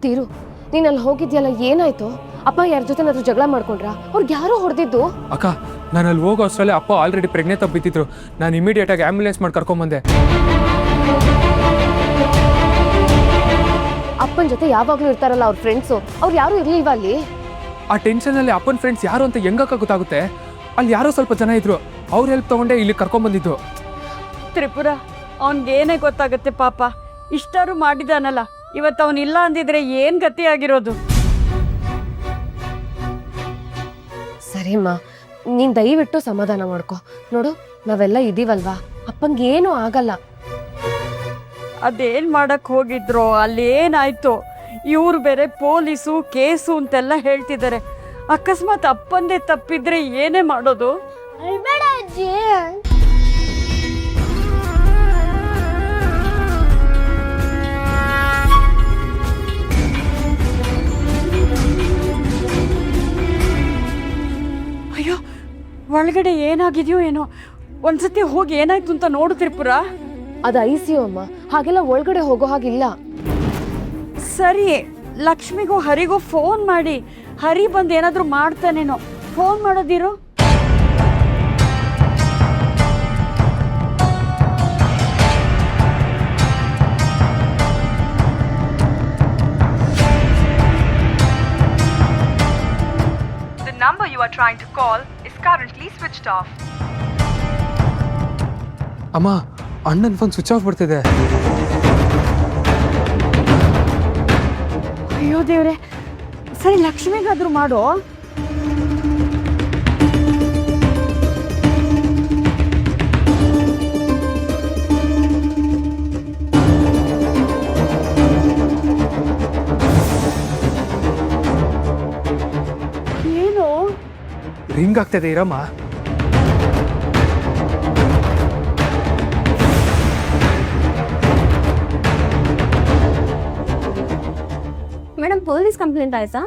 ತೀರು, ನೀನು ಅಲ್ಲಿ ಹೋಗಿದ್ಯಲ್ಲ, ಏನಾಯ್ತು? ಅಪ್ಪ ಯಾರ ಜೊತೆನಾದ್ರೂ ಜಗಳ ಮಾಡ್ಕೊಂಡ್ರಾ? ಅವ್ರಿಗೆ ಯಾರೋ ಹೊಡೆದಿದ್ದು? ಅಕ್ಕ, ನಾನು ಅಲ್ಲಿ ಹೋಗೋ ಅಷ್ಟರಲ್ಲೇ ಅಪ್ಪ ಆಲ್ರೆಡಿ ಪ್ರೆಗ್ನೆಂಟ್ ಆಗಿ ಬಿದ್ದಿದ್ರು. ನಾನು ಇಮಿಡಿಯೇಟಾಗಿ ಆ್ಯಂಬುಲೆನ್ಸ್ ಮಾಡಿ ಕರ್ಕೊಂಬಂದೆ. ಅಪ್ಪನ ಜೊತೆ ಯಾವಾಗಲೂ ಇರ್ತಾರಲ್ಲ ಅವ್ರ ಫ್ರೆಂಡ್ಸು, ಅವ್ರು ಯಾರೂ ಇರಲಿಲ್ವಾ ಅಲ್ಲಿ? ಆ ಟೆನ್ಷನಲ್ಲಿ ಅಪ್ಪನ ಫ್ರೆಂಡ್ಸ್ ಯಾರು ಅಂತ ಹೆಂಗಕ್ಕ ಗೊತ್ತಾಗುತ್ತೆ? ಅಲ್ಲಿ ಯಾರೋ ಸ್ವಲ್ಪ ಜನ ಇದ್ರು, ಅವ್ರ ಹೆಲ್ಪ್ ತೊಗೊಂಡೆ ಇಲ್ಲಿ ಕರ್ಕೊಂಬಂದಿದ್ದು. ತ್ರಿಪುರ, ಅವನಿಗೇನೇ ಗೊತ್ತಾಗುತ್ತೆ ಪಾಪ. ಇಷ್ಟಾರು ಮಾಡಿದಾನಲ್ಲ, ಇವತ್ತು ಅವನಿಲ್ಲ ಅಂದಿದ್ರೆ ಏನು ಗತಿ ಆಗಿರೋದು? ಸರಿಮ್ಮ, ನೀನು ದಯವಿಟ್ಟು ಸಮಾಧಾನ ಮಾಡ್ಕೊ. ನೋಡು, ನಾವೆಲ್ಲ ಇದೀವಲ್ವಾ, ಅಪ್ಪಂಗೇನೂ ಆಗಲ್ಲ. ಅದೇನು ಮಾಡಕ್ಕೆ ಹೋಗಿದ್ರೋ, ಅಲ್ಲೇನಾಯ್ತು? ಇವ್ರು ಬೇರೆ ಪೊಲೀಸು ಕೇಸು ಅಂತೆಲ್ಲ ಹೇಳ್ತಿದ್ದಾರೆ. ಅಕಸ್ಮಾತ್ ಅಪ್ಪಂದೇ ತಪ್ಪಿದ್ರೆ ಏನೇ ಮಾಡೋದು? ಅಯ್ಯೋ, ಒಳಗಡೆ ಏನಾಗಿದೆಯೋ ಏನೋ. ಒಂದ್ಸತಿ ಹೋಗಿ ಏನಾಯ್ತು ಅಂತ ನೋಡು ತ್ರಿಪುರ. ಅದು ICU ಅಮ್ಮ, ಹಾಗೆಲ್ಲ ಒಳಗಡೆ ಹೋಗೋ ಹಾಗಿಲ್ಲ. ಸರಿ, ಲಕ್ಷ್ಮಿಗೂ ಹರಿಗೂ ಫೋನ್ ಮಾಡಿ. ಹರಿ ಬಂದು ಏನಾದರೂ ಮಾಡ್ತಾನೇನೋ. Phone ಮಾಡೋದಿರು. The number you are trying to call is currently switched off. ಅಮ್ಮ, ಅಣ್ಣನ ಫೋನ್ ಸ್ವಿಚ್ ಆಫ್ ಬರ್ತಿದೆ. ಅಯ್ಯೋ ದೇವ್ರೆ, ಸರಿ ಲಕ್ಷ್ಮಿಗಾದ್ರೂ ಮಾಡೋ. ಏನು ರಿಂಗ್ ಆಗ್ತದೆ, ಇರಮ್ಮ. ಮೇಡಮ್, ಪೊಲೀಸ್ ಕಂಪ್ಲೇಂಟ್ ಆಯ್ತಾ?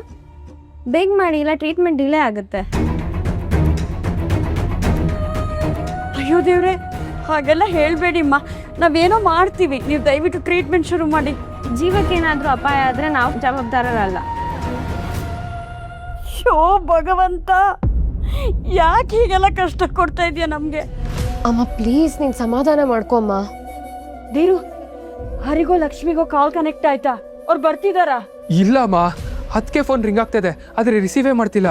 ಬೇಗ ಮಾಡಿ, ಇಲ್ಲ ಟ್ರೀಟ್ಮೆಂಟ್ ಡಿಲೇ ಆಗುತ್ತೆ. ಅಯ್ಯೋ ದೇವ್ರೆ, ಹಾಗೆಲ್ಲ ಹೇಳಬೇಡಿಮ್ಮ. ನಾವೇನೋ ಮಾಡ್ತೀವಿ, ನೀವು ದಯವಿಟ್ಟು ಟ್ರೀಟ್ಮೆಂಟ್ ಶುರು ಮಾಡಿ. ಜೀವಕ್ಕೇನಾದರೂ ಅಪಾಯ ಆದರೆ ನಾವು ಜವಾಬ್ದಾರರಲ್ಲ. ಶೋ ಭಗವಂತ, ಯಾಕೆ ಹೀಗೆಲ್ಲ ಕಷ್ಟ ಕೊಡ್ತಾ ಇದೆಯಾ ನಮಗೆ? ಅಮ್ಮ ಪ್ಲೀಸ್, ನೀನು ಸಮಾಧಾನ ಮಾಡ್ಕೊ ಅಮ್ಮ. ದೀರು, ಹರಿಗೋ ಲಕ್ಷ್ಮಿಗೋ ಕಾಲ್ ಕನೆಕ್ಟ್ ಆಯ್ತಾ? ಅವ್ರು ಬರ್ತಿದಾರಾ? ಇಲ್ಲ ಅಮ್ಮ, ಅದಕ್ಕೆ ಫೋನ್ ರಿಂಗ್ ಆಗ್ತದೆ, ಆದರೆ ರಿಸೀವೇ ಮಾಡ್ತಿಲ್ಲ.